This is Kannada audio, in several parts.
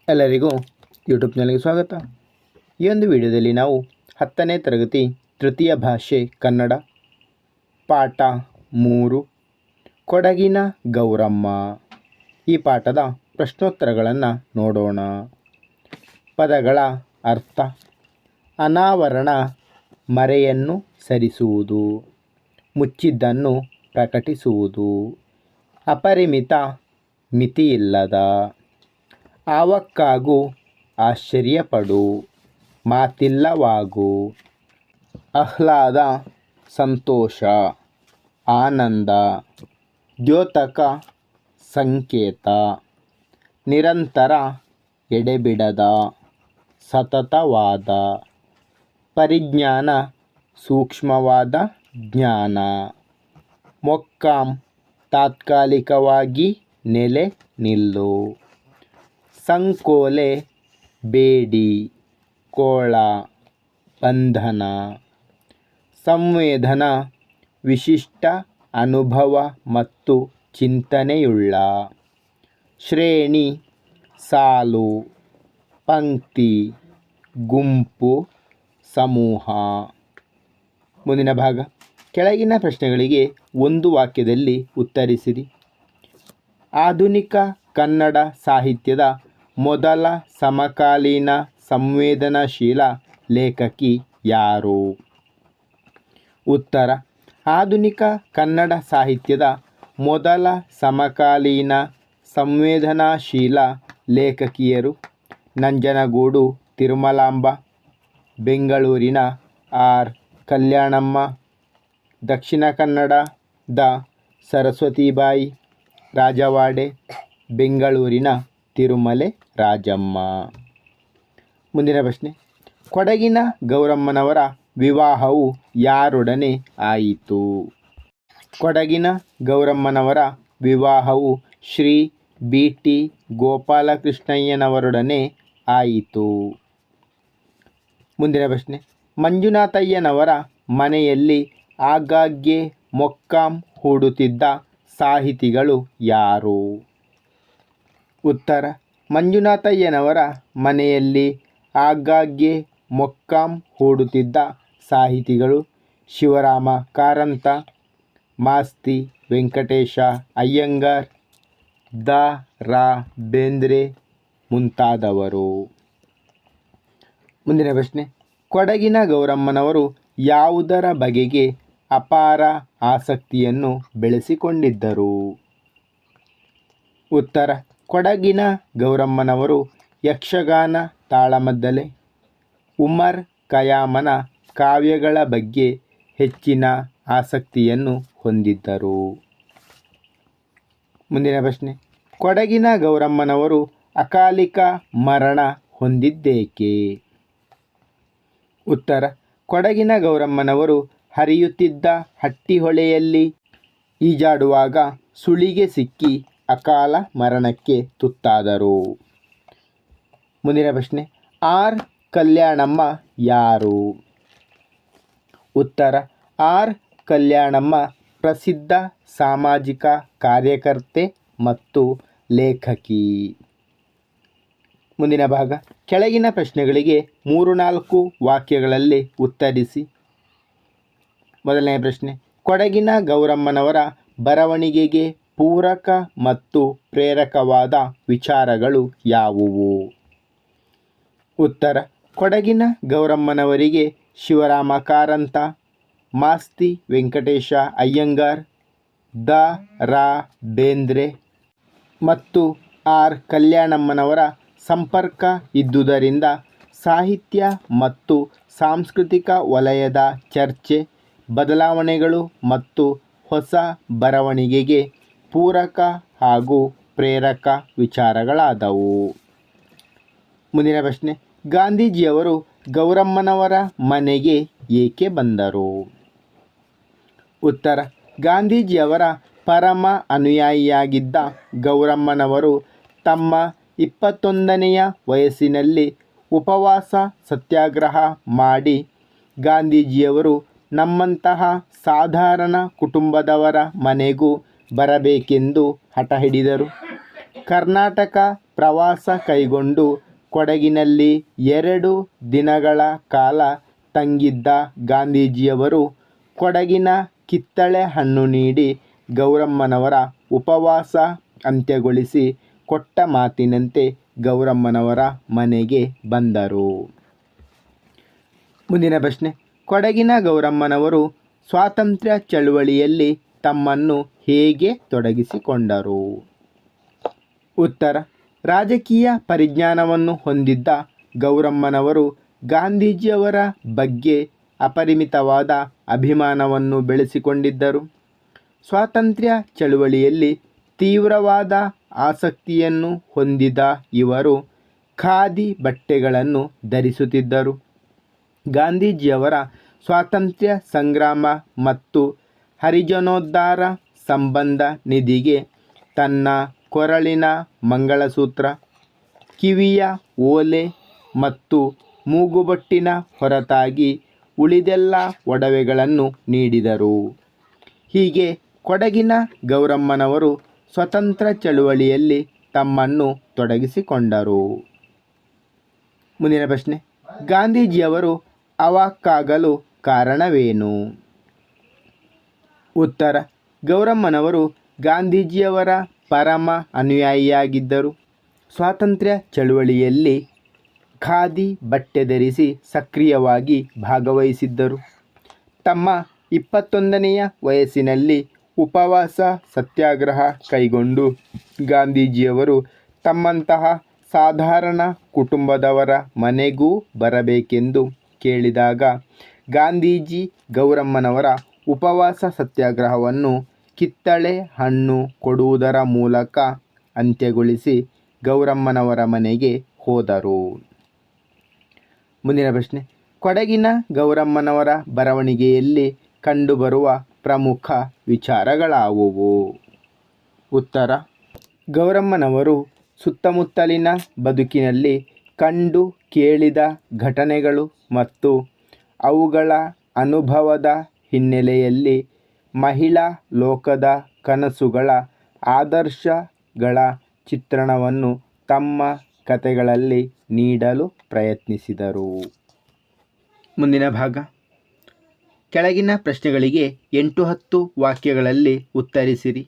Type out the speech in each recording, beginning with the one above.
ಎಲ್ಲರಿಗೂ ಯೂಟ್ಯೂಬ್ ಚಾನಲ್ಗೆ ಸ್ವಾಗತ. ಈ ಒಂದು ವಿಡಿಯೋದಲ್ಲಿ ನಾವು 10ನೇ ತರಗತಿ ತೃತೀಯ ಭಾಷೆ ಕನ್ನಡ ಪಾಠ 3 ಕೊಡಗಿನ ಗೌರಮ್ಮ ಈ ಪಾಠದ ಪ್ರಶ್ನೋತ್ತರಗಳನ್ನು ನೋಡೋಣ. ಪದಗಳ ಅರ್ಥ: ಅನಾವರಣ ಮರೆಯನ್ನು ಸರಿಸುವುದು, ಮುಚ್ಚಿದ್ದನ್ನು ಪ್ರಕಟಿಸುವುದು, ಅಪರಿಮಿತ ಮಿತಿಯಿಲ್ಲದ, ಆವಕ್ಕಾಗೂ ಆಶ್ಚರ್ಯಪಡು, ಮಾತಿಲ್ಲವಾಗು, ಆಹ್ಲಾದ ಸಂತೋಷ ಆನಂದ, ದ್ಯೋತಕ ಸಂಕೇತ, ನಿರಂತರ ಎಡೆಬಿಡದ ಸತತವಾದ, ಪರಿಜ್ಞಾನ ಸೂಕ್ಷ್ಮವಾದ ಜ್ಞಾನ, ಮೊಕ್ಕಾಂ ತಾತ್ಕಾಲಿಕವಾಗಿ ನೆಲೆ ನಿಲ್ಲು, ಸಂಕೋಲೆ ಬೇಡಿ ಕೋಳ ಬಂಧನ, ಸಂವೇದನ ವಿಶಿಷ್ಟ ಅನುಭವ ಮತ್ತು ಚಿಂತನೆಯುಳ್ಳ, ಶ್ರೇಣಿ ಸಾಲು, ಪಂಕ್ತಿ ಗುಂಪು ಸಮೂಹ. ಮುಂದಿನ ಭಾಗ: ಕೆಳಗಿನ ಪ್ರಶ್ನೆಗಳಿಗೆ ಒಂದು ವಾಕ್ಯದಲ್ಲಿ ಉತ್ತರಿಸಿರಿ. ಆಧುನಿಕ ಕನ್ನಡ ಸಾಹಿತ್ಯದ ಮೊದಲ ಸಮಕಾಲೀನ ಸಂವೇದನಾಶೀಲ ಲೇಖಕಿ ಯಾರು? ಉತ್ತರ: ಆಧುನಿಕ ಕನ್ನಡ ಸಾಹಿತ್ಯದ ಮೊದಲ ಸಮಕಾಲೀನ ಸಂವೇದನಾಶೀಲ ಲೇಖಕಿಯರು ನಂಜನಗೂಡು ತಿರುಮಲಾಂಬ, ಬೆಂಗಳೂರಿನ ಆರ್. ಕಲ್ಯಾಣಮ್ಮ, ದಕ್ಷಿಣ ಕನ್ನಡದ ಸರಸ್ವತಿಬಾಯಿ, ರಾಜವಾಡೆ, ಬೆಂಗಳೂರಿನ ತಿರುಮಲೆ ರಾಜಮ್ಮ. ಮುಂದಿನ ಪ್ರಶ್ನೆ: ಕೊಡಗಿನ ಗೌರಮ್ಮನವರ ವಿವಾಹವು ಯಾರೊಡನೆ ಆಯಿತು? ಕೊಡಗಿನ ಗೌರಮ್ಮನವರ ವಿವಾಹವು ಶ್ರೀ ಬಿ. ಟಿ. ಗೋಪಾಲಕೃಷ್ಣಯ್ಯನವರೊಡನೆ ಆಯಿತು. ಮುಂದಿನ ಪ್ರಶ್ನೆ: ಮಂಜುನಾಥಯ್ಯನವರ ಮನೆಯಲ್ಲಿ ಆಗಾಗ್ಗೆ ಮೊಕ್ಕಾಂ ಹೂಡುತ್ತಿದ್ದ ಸಾಹಿತಿಗಳು ಯಾರು? ಉತ್ತರ: ಮಂಜುನಾಥಯ್ಯನವರ ಮನೆಯಲ್ಲಿ ಆಗಾಗ್ಗೆ ಮೊಕ್ಕಾಂ ಹೂಡುತ್ತಿದ್ದ ಸಾಹಿತಿಗಳು ಶಿವರಾಮ ಕಾರಂತ, ಮಾಸ್ತಿ ವೆಂಕಟೇಶ ಅಯ್ಯಂಗಾರ್, ದ. ರಾ. ಬೇಂದ್ರೆ ಮುಂತಾದವರು. ಮುಂದಿನ ಪ್ರಶ್ನೆ: ಕೊಡಗಿನ ಗೌರಮ್ಮನವರು ಯಾವುದರ ಬಗೆಗೆ ಅಪಾರ ಆಸಕ್ತಿಯನ್ನು ಬೆಳೆಸಿಕೊಂಡಿದ್ದರು? ಉತ್ತರ: ಕೊಡಗಿನ ಗೌರಮ್ಮನವರು ಯಕ್ಷಗಾನ, ತಾಳಮದ್ದಲೆ, ಉಮರ್ ಖಯ್ಯಾಮನ ಕಾವ್ಯಗಳ ಬಗ್ಗೆ ಹೆಚ್ಚಿನ ಆಸಕ್ತಿಯನ್ನು ಹೊಂದಿದ್ದರು. ಮುಂದಿನ ಪ್ರಶ್ನೆ: ಕೊಡಗಿನ ಗೌರಮ್ಮನವರು ಅಕಾಲಿಕ ಮರಣ ಹೊಂದಿದ್ದೇಕೆ? ಉತ್ತರ: ಕೊಡಗಿನ ಗೌರಮ್ಮನವರು ಹರಿಯುತ್ತಿದ್ದ ಹಟ್ಟಿಹೊಳೆಯಲ್ಲಿ ಈಜಾಡುವಾಗ ಸುಳಿಗೆ ಸಿಕ್ಕಿ ಅಕಾಲ ಮರಣಕ್ಕೆ ತುತ್ತಾದರು. ಮುಂದಿನ ಪ್ರಶ್ನೆ: ಆರ್. ಕಲ್ಯಾಣಮ್ಮ ಯಾರು? ಉತ್ತರ: ಆರ್. ಕಲ್ಯಾಣಮ್ಮ ಪ್ರಸಿದ್ಧ ಸಾಮಾಜಿಕ ಕಾರ್ಯಕರ್ತೆ ಮತ್ತು ಲೇಖಕಿ. ಮುಂದಿನ ಭಾಗ: ಕೆಳಗಿನ ಪ್ರಶ್ನೆಗಳಿಗೆ 3-4 ವಾಕ್ಯಗಳಲ್ಲಿ ಉತ್ತರಿಸಿ. ಮೊದಲನೇ ಪ್ರಶ್ನೆ: ಕೊಡಗಿನ ಗೌರಮ್ಮನವರ ಬರವಣಿಗೆಗೆ ಪೂರಕ ಮತ್ತು ಪ್ರೇರಕವಾದ ವಿಚಾರಗಳು ಯಾವುವು? ಉತ್ತರ: ಕೊಡಗಿನ ಗೌರಮ್ಮನವರಿಗೆ ಶಿವರಾಮ ಕಾರಂತ, ಮಾಸ್ತಿ ವೆಂಕಟೇಶ ಅಯ್ಯಂಗಾರ್, ದ. ರಾ. ಬೇಂದ್ರೆ ಮತ್ತು ಆರ್. ಕಲ್ಯಾಣಮ್ಮನವರ ಸಂಪರ್ಕ ಇದ್ದುದರಿಂದ ಸಾಹಿತ್ಯ ಮತ್ತು ಸಾಂಸ್ಕೃತಿಕ ವಲಯದ ಚರ್ಚೆ, ಬದಲಾವಣೆಗಳು ಮತ್ತು ಹೊಸ ಬರವಣಿಗೆಗೆ ಪೂರಕ ಹಾಗೂ ಪ್ರೇರಕ ವಿಚಾರಗಳಾದವು. ಮುಂದಿನ ಪ್ರಶ್ನೆ: ಗಾಂಧೀಜಿಯವರು ಗೌರಮ್ಮನವರ ಮನೆಗೆ ಏಕೆ ಬಂದರು? ಉತ್ತರ: ಗಾಂಧೀಜಿಯವರ ಪರಮ ಅನುಯಾಯಿಯಾಗಿದ್ದ ಗೌರಮ್ಮನವರು ತಮ್ಮ 21ನೆಯ ವಯಸ್ಸಿನಲ್ಲಿ ಉಪವಾಸ ಸತ್ಯಾಗ್ರಹ ಮಾಡಿ ಗಾಂಧೀಜಿಯವರು ನಮ್ಮಂತಹ ಸಾಧಾರಣ ಕುಟುಂಬದವರ ಮನೆಗೂ ಬರಬೇಕೆಂದು ಹಠ ಹಿಡಿದರು. ಕರ್ನಾಟಕ ಪ್ರವಾಸ ಕೈಗೊಂಡು ಕೊಡಗಿನಲ್ಲಿ 2 ದಿನಗಳ ಕಾಲ ತಂಗಿದ್ದ ಗಾಂಧೀಜಿಯವರು ಕೊಡಗಿನ ಕಿತ್ತಳೆ ಹಣ್ಣು ನೀಡಿ ಗೌರಮ್ಮನವರ ಉಪವಾಸ ಅಂತ್ಯಗೊಳಿಸಿ ಕೊಟ್ಟ ಮಾತಿನಂತೆ ಗೌರಮ್ಮನವರ ಮನೆಗೆ ಬಂದರು. ಮುಂದಿನ ಪ್ರಶ್ನೆ, ಕೊಡಗಿನ ಗೌರಮ್ಮನವರು ಸ್ವಾತಂತ್ರ್ಯ ಚಳುವಳಿಯಲ್ಲಿ ತಮ್ಮನ್ನು ಹೇಗೆ ತೊಡಗಿಸಿಕೊಂಡರು? ಉತ್ತರ, ರಾಜಕೀಯ ಪರಿಜ್ಞಾನವನ್ನು ಹೊಂದಿದ್ದ ಗೌರಮ್ಮನವರು ಗಾಂಧೀಜಿಯವರ ಬಗ್ಗೆ ಅಪರಿಮಿತವಾದ ಅಭಿಮಾನವನ್ನು ಬೆಳೆಸಿಕೊಂಡಿದ್ದರು. ಸ್ವಾತಂತ್ರ್ಯ ಚಳುವಳಿಯಲ್ಲಿ ತೀವ್ರವಾದ ಆಸಕ್ತಿಯನ್ನು ಹೊಂದಿದ ಇವರು ಖಾದಿ ಬಟ್ಟೆಗಳನ್ನು ಧರಿಸುತ್ತಿದ್ದರು. ಗಾಂಧೀಜಿಯವರ ಸ್ವಾತಂತ್ರ್ಯ ಸಂಗ್ರಾಮ ಮತ್ತು ಹರಿಜನೋದ್ಧಾರ ಸಂಬಂಧ ನಿಧಿಗೆ ತನ್ನ ಕೊರಳಿನ ಮಂಗಳಸೂತ್ರ, ಕಿವಿಯ ಓಲೆ ಮತ್ತು ಮೂಗುಬೊಟ್ಟಿನ ಹೊರತಾಗಿ ಉಳಿದೆಲ್ಲ ಒಡವೆಗಳನ್ನು ನೀಡಿದರು. ಹೀಗೆ ಕೊಡಗಿನ ಗೌರಮ್ಮನವರು ಸ್ವತಂತ್ರ ಚಳುವಳಿಯಲ್ಲಿ ತಮ್ಮನ್ನು ತೊಡಗಿಸಿಕೊಂಡರು. ಮುಂದಿನ ಪ್ರಶ್ನೆ, ಗಾಂಧೀಜಿಯವರು ಅವಾಕ್ಕಾಗಲು ಕಾರಣವೇನು? ಉತ್ತರ, ಗೌರಮ್ಮನವರು ಗಾಂಧೀಜಿಯವರ ಪರಮ ಅನುಯಾಯಿಯಾಗಿದ್ದರು. ಸ್ವಾತಂತ್ರ್ಯ ಚಳುವಳಿಯಲ್ಲಿ ಖಾದಿ ಬಟ್ಟೆ ಧರಿಸಿ ಸಕ್ರಿಯವಾಗಿ ಭಾಗವಹಿಸಿದ್ದರು. ತಮ್ಮ 21ನೆಯ ವಯಸ್ಸಿನಲ್ಲಿ ಉಪವಾಸ ಸತ್ಯಾಗ್ರಹ ಕೈಗೊಂಡು ಗಾಂಧೀಜಿಯವರು ತಮ್ಮಂತಹ ಸಾಧಾರಣ ಕುಟುಂಬದವರ ಮನೆಗೂ ಬರಬೇಕೆಂದು ಕೇಳಿದಾಗ ಗಾಂಧೀಜಿ ಗೌರಮ್ಮನವರ ಉಪವಾಸ ಸತ್ಯಾಗ್ರಹವನ್ನು ಕಿತ್ತಳೆ ಹಣ್ಣು ಕೊಡುವುದರ ಮೂಲಕ ಅಂತ್ಯಗೊಳಿಸಿ ಗೌರಮ್ಮನವರ ಮನೆಗೆ ಹೋದರು. ಮುಂದಿನ ಪ್ರಶ್ನೆ, ಕೊಡಗಿನ ಗೌರಮ್ಮನವರ ಬರವಣಿಗೆಯಲ್ಲಿ ಕಂಡುಬರುವ ಪ್ರಮುಖ ವಿಚಾರಗಳಾವುವು? ಉತ್ತರ, ಗೌರಮ್ಮನವರು ಸುತ್ತಮುತ್ತಲಿನ ಬದುಕಿನಲ್ಲಿ ಕಂಡು ಕೇಳಿದ ಘಟನೆಗಳು ಮತ್ತು ಅವುಗಳ ಅನುಭವದ ಹಿನ್ನೆಲೆಯಲ್ಲಿ ಮಹಿಳಾ ಲೋಕದ ಕನಸುಗಳ ಆದರ್ಶಗಳ ಚಿತ್ರಣವನ್ನು ತಮ್ಮ ಕಥೆಗಳಲ್ಲಿ ನೀಡಲು ಪ್ರಯತ್ನಿಸಿದರು. ಮುಂದಿನ ಭಾಗ, ಕೆಳಗಿನ ಪ್ರಶ್ನೆಗಳಿಗೆ 8-10 ವಾಕ್ಯಗಳಲ್ಲಿ ಉತ್ತರಿಸಿರಿ.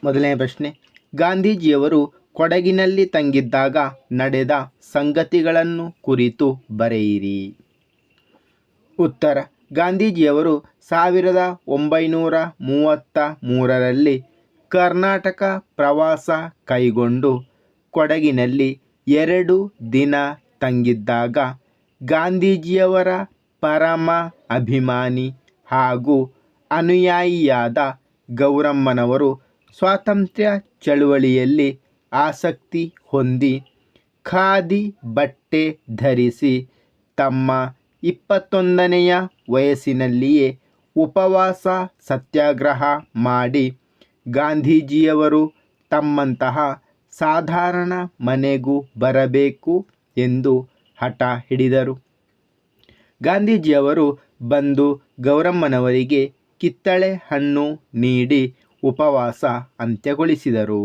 ಮೊದಲನೇ ಪ್ರಶ್ನೆ, ಗಾಂಧೀಜಿಯವರು ಕೊಡಗಿನಲ್ಲಿ ತಂಗಿದ್ದಾಗ ನಡೆದ ಸಂಗತಿಗಳನ್ನು ಕುರಿತು ಬರೆಯಿರಿ. ಉತ್ತರ, ಗಾಂಧೀಜಿಯವರು 1933ರಲ್ಲಿ ಕರ್ನಾಟಕ ಪ್ರವಾಸ ಕೈಗೊಂಡು ಕೊಡಗಿನಲ್ಲಿ 2 ದಿನ ತಂಗಿದ್ದಾಗ ಗಾಂಧೀಜಿಯವರ ಪರಮ ಅಭಿಮಾನಿ ಹಾಗೂ ಅನುಯಾಯಿಯಾದ ಗೌರಮ್ಮನವರು ಸ್ವಾತಂತ್ರ್ಯ ಚಳುವಳಿಯಲ್ಲಿ ಆಸಕ್ತಿ ಹೊಂದಿ ಖಾದಿ ಬಟ್ಟೆ ಧರಿಸಿ ತಮ್ಮ 21ನೆಯ ವಯಸ್ಸಿನಲ್ಲಿಯೇ ಉಪವಾಸ ಸತ್ಯಾಗ್ರಹ ಮಾಡಿ ಗಾಂಧೀಜಿಯವರು ತಮ್ಮಂತಹ ಸಾಧಾರಣ ಮನೆಗೂ ಬರಬೇಕು ಎಂದು ಹಠ ಹಿಡಿದರು. ಗಾಂಧೀಜಿಯವರು ಬಂದು ಗೌರಮ್ಮನವರಿಗೆ ಕಿತ್ತಳೆ ಹಣ್ಣು ನೀಡಿ ಉಪವಾಸ ಅಂತ್ಯಗೊಳಿಸಿದರು.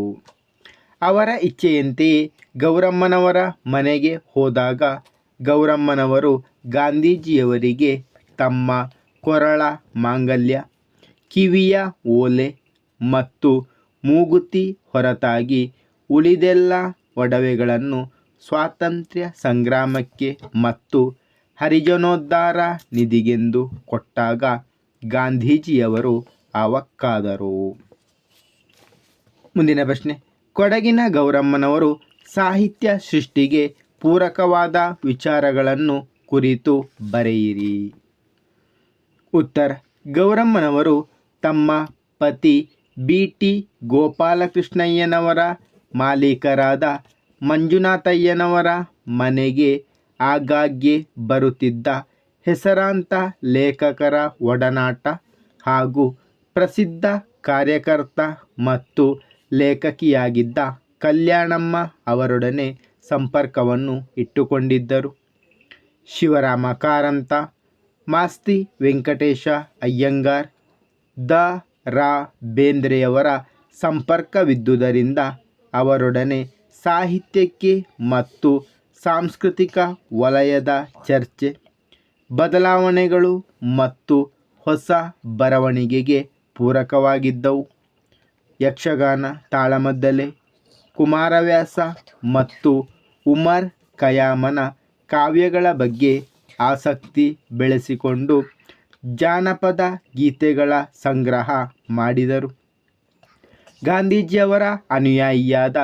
ಅವರ ಇಚ್ಛೆಯಂತೆಯೇ ಗೌರಮ್ಮನವರ ಮನೆಗೆ ಹೋದಾಗ ಗೌರಮ್ಮನವರು ಗಾಂಧೀಜಿಯವರಿಗೆ ತಮ್ಮ ಕೊರಳ ಮಾಂಗಲ್ಯ, ಕಿವಿಯ ಓಲೆ ಮತ್ತು ಮೂಗುತಿ ಹೊರತಾಗಿ ಉಳಿದೆಲ್ಲ ಒಡವೆಗಳನ್ನು ಸ್ವಾತಂತ್ರ್ಯ ಸಂಗ್ರಾಮಕ್ಕೆ ಮತ್ತು ಹರಿಜನೋದ್ಧಾರ ನಿಧಿಗೆಂದು ಕೊಟ್ಟಾಗ ಗಾಂಧೀಜಿಯವರು ಅವಾಕ್ಕಾದರು. ಮುಂದಿನ ಪ್ರಶ್ನೆ, ಕೊಡಗಿನ ಗೌರಮ್ಮನವರು ಸಾಹಿತ್ಯ ಸೃಷ್ಟಿಗೆ ಪೂರಕವಾದ ವಿಚಾರಗಳನ್ನು ಕುರಿತು ಬರೆಯಿರಿ. ಉತ್ತರ, ಗೌರಮ್ಮನವರು ತಮ್ಮ ಪತಿ ಬಿ.ಟಿ. ಗೋಪಾಲಕೃಷ್ಣಯ್ಯನವರ ಮಾಲೀಕರಾದ ಮಂಜುನಾಥಯ್ಯನವರ ಮನೆಗೆ ಆಗಾಗ್ಗೆ ಬರುತ್ತಿದ್ದ ಹೆಸರಾಂತ ಲೇಖಕರ ಒಡನಾಟ ಹಾಗೂ ಪ್ರಸಿದ್ಧ ಕಾರ್ಯಕರ್ತ ಮತ್ತು ಲೇಖಕಿಯಾಗಿದ್ದ ಕಲ್ಯಾಣಮ್ಮ ಅವರೊಡನೆ ಸಂಪರ್ಕವನ್ನು ಇಟ್ಟುಕೊಂಡಿದ್ದರು. ಶಿವರಾಮ ಕಾರಂತ, ಮಾಸ್ತಿ ವೆಂಕಟೇಶ ಅಯ್ಯಂಗಾರ್, ದ. ರಾ. ಬೇಂದ್ರೆಯವರ ಸಂಪರ್ಕವಿದ್ದುದರಿಂದ ಅವರೊಡನೆ ಸಾಹಿತ್ಯಕ್ಕೆ ಮತ್ತು ಸಾಂಸ್ಕೃತಿಕ ವಲಯದ ಚರ್ಚೆ, ಬದಲಾವಣೆಗಳು ಮತ್ತು ಹೊಸ ಬರವಣಿಗೆಗೆ ಪೂರಕವಾಗಿದ್ದವು. ಯಕ್ಷಗಾನ, ತಾಳಮದ್ದಲೆ, ಕುಮಾರವ್ಯಾಸ ಮತ್ತು ಉಮರ್ ಖಯ್ಯಾಮನ ಕಾವ್ಯಗಳ ಬಗ್ಗೆ ಆಸಕ್ತಿ ಬೆಳೆಸಿಕೊಂಡು ಜಾನಪದ ಗೀತೆಗಳ ಸಂಗ್ರಹ ಮಾಡಿದರು. ಗಾಂಧೀಜಿಯವರ ಅನುಯಾಯಿಯಾದ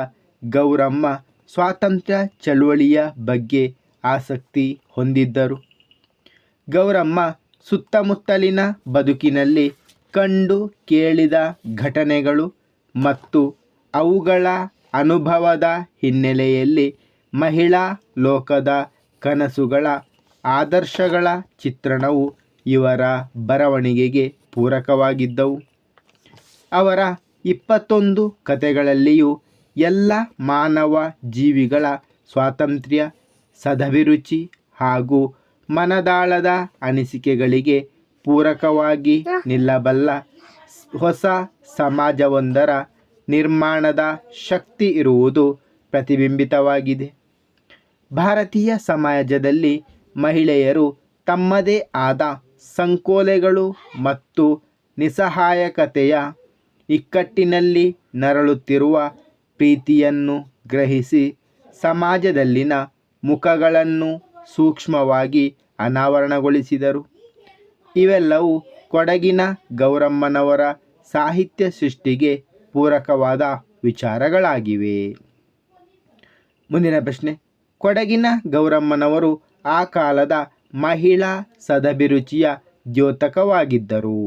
ಗೌರಮ್ಮ ಸ್ವಾತಂತ್ರ್ಯ ಚಳುವಳಿಯ ಬಗ್ಗೆ ಆಸಕ್ತಿ ಹೊಂದಿದ್ದರು. ಗೌರಮ್ಮ ಸುತ್ತಮುತ್ತಲಿನ ಬದುಕಿನಲ್ಲಿ ಕಂಡು ಕೇಳಿದ ಘಟನೆಗಳು ಮತ್ತು ಅವುಗಳ ಅನುಭವದ ಹಿನ್ನೆಲೆಯಲ್ಲಿ ಮಹಿಳಾ ಲೋಕದ ಕನಸುಗಳ, ಆದರ್ಶಗಳ ಚಿತ್ರಣವು ಇವರ ಬರವಣಿಗೆಗೆ ಪೂರಕವಾಗಿದ್ದವು. ಅವರ 21 ಕಥೆಗಳಲ್ಲಿಯೂ ಎಲ್ಲ ಮಾನವ ಜೀವಿಗಳ ಸ್ವಾತಂತ್ರ್ಯ, ಸದಭಿರುಚಿ ಹಾಗೂ ಮನದಾಳದ ಅನಿಸಿಕೆಗಳಿಗೆ ಪೂರಕವಾಗಿ ನಿಲ್ಲಬಲ್ಲ ಹೊಸ ಸಮಾಜವೊಂದರ ನಿರ್ಮಾಣದ ಶಕ್ತಿ ಇರುವುದು ಪ್ರತಿಬಿಂಬಿತವಾಗಿದೆ. ಭಾರತೀಯ ಸಮಾಜದಲ್ಲಿ ಮಹಿಳೆಯರು ತಮ್ಮದೇ ಆದ ಸಂಕೋಲೆಗಳು ಮತ್ತು ನಿಸ್ಸಹಾಯಕತೆಯ ಇಕ್ಕಟ್ಟಿನಲ್ಲಿ ನರಳುತ್ತಿರುವ ಪ್ರೀತಿಯನ್ನು ಗ್ರಹಿಸಿ ಸಮಾಜದಲ್ಲಿನ ಮುಖಗಳನ್ನು ಸೂಕ್ಷ್ಮವಾಗಿ ಅನಾವರಣಗೊಳಿಸಿದರು. ಇವೆಲ್ಲವೂ ಕೊಡಗಿನ ಗೌರಮ್ಮನವರ ಸಾಹಿತ್ಯ ಸೃಷ್ಟಿಗೆ ಪೂರಕವಾದ ವಿಚಾರಗಳಾಗಿವೆ. ಮುಂದಿನ ಪ್ರಶ್ನೆ, ಕೊಡಗಿನ ಗೌರಮ್ಮನವರು ಆ ಕಾಲದ ಮಹಿಳಾ ಸದಭಿರುಚಿಯ ದ್ಯೋತಕವಾಗಿದ್ದರು.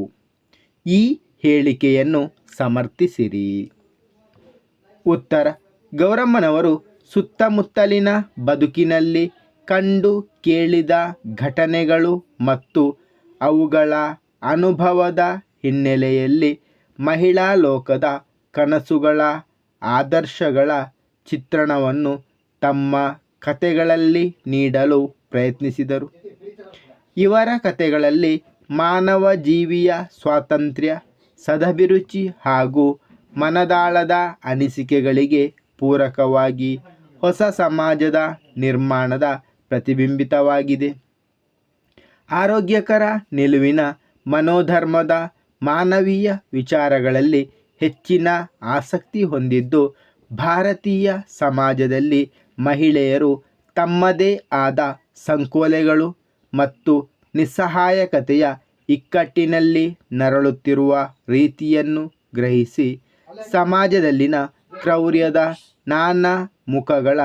ಈ ಹೇಳಿಕೆಯನ್ನು ಸಮರ್ಥಿಸಿರಿ. ಉತ್ತರ: ಗೌರಮ್ಮನವರು ಸುತ್ತಮುತ್ತಲಿನ ಬದುಕಿನಲ್ಲಿ ಕಂಡು ಕೇಳಿದ ಘಟನೆಗಳು ಮತ್ತು ಅವುಗಳ ಅನುಭವದ ಹಿನ್ನೆಲೆಯಲ್ಲಿ ಮಹಿಳಾ ಲೋಕದ ಕನಸುಗಳ, ಆದರ್ಶಗಳ ಚಿತ್ರಣವನ್ನು ತಮ್ಮ ಕಥೆಗಳಲ್ಲಿ ನೀಡಲು ಪ್ರಯತ್ನಿಸಿದರು. ಇವರ ಕಥೆಗಳಲ್ಲಿ ಮಾನವ ಜೀವಿಯ ಸ್ವಾತಂತ್ರ್ಯ, ಸದಭಿರುಚಿ ಹಾಗೂ ಮನದಾಳದ ಅನಿಸಿಕೆಗಳಿಗೆ ಪೂರಕವಾಗಿ ಹೊಸ ಸಮಾಜದ ನಿರ್ಮಾಣದ ಪ್ರತಿಬಿಂಬಿತವಾಗಿದೆ. ಆರೋಗ್ಯಕರ ನಿಲುವಿನ ಮನೋಧರ್ಮದ ಮಾನವೀಯ ವಿಚಾರಗಳಲ್ಲಿ ಹೆಚ್ಚಿನ ಆಸಕ್ತಿ ಹೊಂದಿದ್ದು, ಭಾರತೀಯ ಸಮಾಜದಲ್ಲಿ ಮಹಿಳೆಯರು ತಮ್ಮದೇ ಆದ ಸಂಕೋಲೆಗಳು ಮತ್ತು ನಿಸ್ಸಹಾಯಕತೆಯ ಇಕ್ಕಟ್ಟಿನಲ್ಲಿ ನರಳುತ್ತಿರುವ ರೀತಿಯನ್ನು ಗ್ರಹಿಸಿ ಸಮಾಜದಲ್ಲಿನ ಕ್ರೌರ್ಯದ ನಾನಾ ಮುಖಗಳ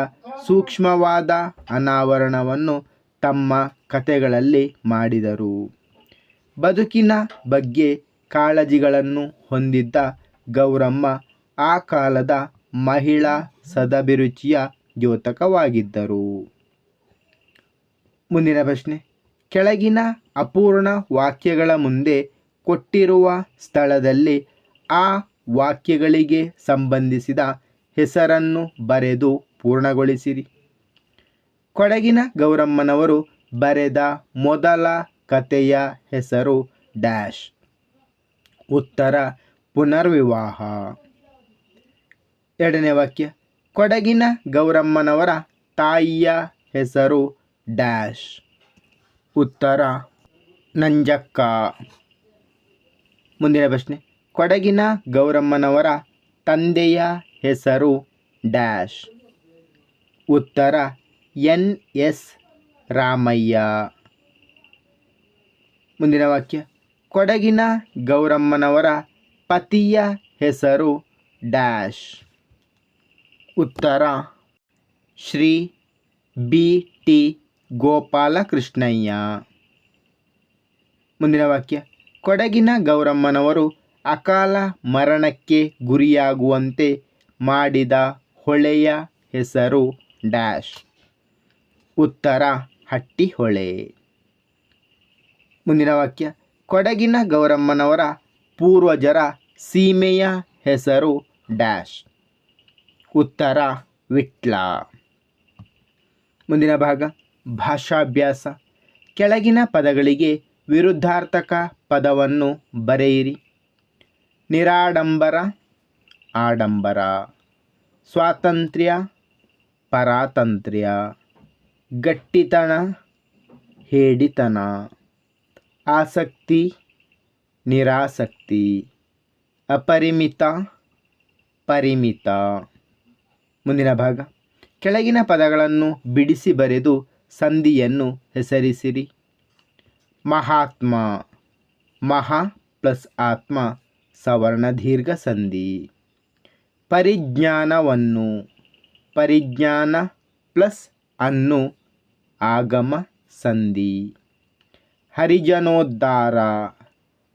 ಸೂಕ್ಷ್ಮವಾದ ಅನಾವರಣವನ್ನು ತಮ್ಮ ಕಥೆಗಳಲ್ಲಿ ಮಾಡಿದರು. ಬದುಕಿನ ಬಗ್ಗೆ ಕಾಳಜಿಗಳನ್ನು ಹೊಂದಿದ್ದ ಗೌರಮ್ಮ ಆ ಕಾಲದ ಮಹಿಳಾ ಸದಭಿರುಚಿಯ ದ್ಯೋತಕವಾಗಿದ್ದರು. ಮುಂದಿನ ಪ್ರಶ್ನೆ, ಕೆಳಗಿನ ಅಪೂರ್ಣ ವಾಕ್ಯಗಳ ಮುಂದೆ ಕೊಟ್ಟಿರುವ ಸ್ಥಳದಲ್ಲಿ ಆ ವಾಕ್ಯಗಳಿಗೆ ಸಂಬಂಧಿಸಿದ ಹೆಸರನ್ನು ಬರೆದು ಪೂರ್ಣಗೊಳಿಸಿರಿ. ಕೊಡಗಿನ ಗೌರಮ್ಮನವರು ಬರೆದ ಮೊದಲ ಕಥೆಯ ಹೆಸರು ಡ್ಯಾಶ್. ಉತ್ತರ: ಪುನರ್ವಿವಾಹ. ಎರಡನೇ ವಾಕ್ಯ, ಕೊಡಗಿನ ಗೌರಮ್ಮನವರ ತಾಯಿಯ ಹೆಸರು ಡ್ಯಾಶ್. ಉತ್ತರ: ನಂಜಕ್ಕ. ಮುಂದಿನ ಪ್ರಶ್ನೆ, ಕೊಡಗಿನ ಗೌರಮ್ಮನವರ ತಂದೆಯ ಹೆಸರು ಡ್ಯಾಶ್. ಉತ್ತರ: ಎನ್.ಎಸ್. ರಾಮಯ್ಯ. ಮುಂದಿನ ವಾಕ್ಯ, ಕೊಡಗಿನ ಗೌರಮ್ಮನವರ ಪತಿಯ ಹೆಸರು ಡ್ಯಾಶ್. ಉತ್ತರ: ಶ್ರೀ ಬಿ.ಟಿ. ಗೋಪಾಲಕೃಷ್ಣಯ್ಯ. ಮುಂದಿನ ವಾಕ್ಯ, ಕೊಡಗಿನ ಗೌರಮ್ಮನವರು ಅಕಾಲ ಮರಣಕ್ಕೆ ಗುರಿಯಾಗುವಂತೆ ಮಾಡಿದ ಹೊಳೆಯ ಹೆಸರು ಡ್ಯಾಶ್. ಉತ್ತರ: ಹಟ್ಟಿಹೊಳೆ. ಮುಂದಿನ ವಾಕ್ಯ, ಕೊಡಗಿನ ಗೌರಮ್ಮನವರ ಪೂರ್ವಜರ ಸೀಮೆಯ ಹೆಸರು ಡ್ಯಾಶ್. ಉತ್ತರ: ವಿಟ್ಲ. ಮುಂದಿನ ಭಾಗ, ಭಾಷಾಭ್ಯಾಸ. ಕೆಳಗಿನ ಪದಗಳಿಗೆ ವಿರುದ್ಧಾರ್ಥಕ ಪದವನ್ನು ಬರೆಯಿರಿ. ನಿರಾಡಂಬರ, ಆಡಂಬರ. ಸ್ವಾತಂತ್ರ್ಯ, ಪರಾತಂತ್ರ್ಯ, ಗಟ್ಟಿತನ, ಹೇಡಿತನ, ಆಸಕ್ತಿ, ನಿರಾಸಕ್ತಿ, ಅಪರಿಮಿತ, ಪರಿಮಿತ. ಮುಂದಿನ ಭಾಗ, ಕೆಳಗಿನ ಪದಗಳನ್ನು ಬಿಡಿಸಿ ಬರೆದು ಸಂಧಿಯನ್ನು ಹೆಸರಿಸಿರಿ. ಮಹಾತ್ಮ, ಮಹಾ ಪ್ಲಸ್ ಆತ್ಮ ಸವರ್ಣ ದೀರ್ಘ ಸಂಧಿ. ಪರಿಜ್ಞಾನವನ್ನು, ಪರಿಜ್ಞಾನ ಪ್ಲಸ್ ಅನ್ನು ಆಗಮ ಸಂಧಿ. ಹರಿಜನೋದ್ಧಾರ,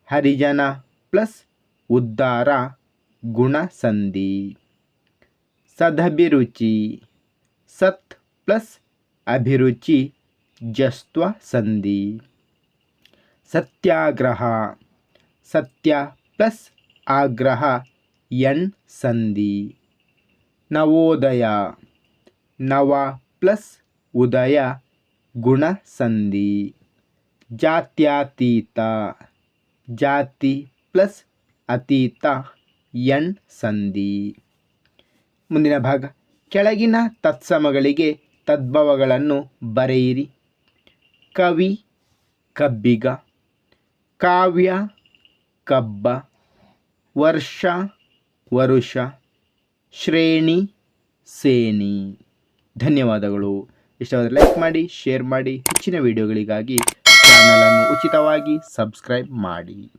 ಹರಿಜನ ಪ್ಲಸ್ ಉದ್ಧಾರ ಗುಣ ಸಂಧಿ. ಸದಭಿರುಚಿ, ಸತ್ ಪ್ಲಸ್ ಅಭಿರುಚಿ ಜಸ್ತ್ವ ಸಂಧಿ. ಸತ್ಯಾಗ್ರಹ, ಸತ್ಯ ಪ್ಲಸ್ ಆಗ್ರಹ ಎಣ್ ಸಂಧಿ. ನವೋದಯ, ನವ ಪ್ಲಸ್ ಉದಯ ಗುಣ ಸಂಧಿ. ಜಾತ್ಯತೀತ, ಜಾತಿ ಪ್ಲಸ್ ಅತೀತ ಎಣ್ ಸಂಧಿ. ಮುಂದಿನ ಭಾಗ, ಕೆಳಗಿನ ತತ್ಸಮಗಳಿಗೆ ತದ್ಭವಗಳನ್ನು ಬರೆಯಿರಿ. ಕವಿ, ಕಬ್ಬಿಗ. ಕಾವ್ಯ, ಕಬ್ಬ. ವರ್ಷ, ವರುಷ. ಶ್ರೇಣಿ, ಸೇನಿ. ಧನ್ಯವಾದಗಳು. ಇಷ್ಟವಾದರೆ ಲೈಕ್ ಮಾಡಿ, ಶೇರ್ ಮಾಡಿ. ಹೆಚ್ಚಿನ ವಿಡಿಯೋಗಳಿಗಾಗಿ ಚಾನಲನ್ನು ಉಚಿತವಾಗಿ ಸಬ್ಸ್ಕ್ರೈಬ್ ಮಾಡಿ.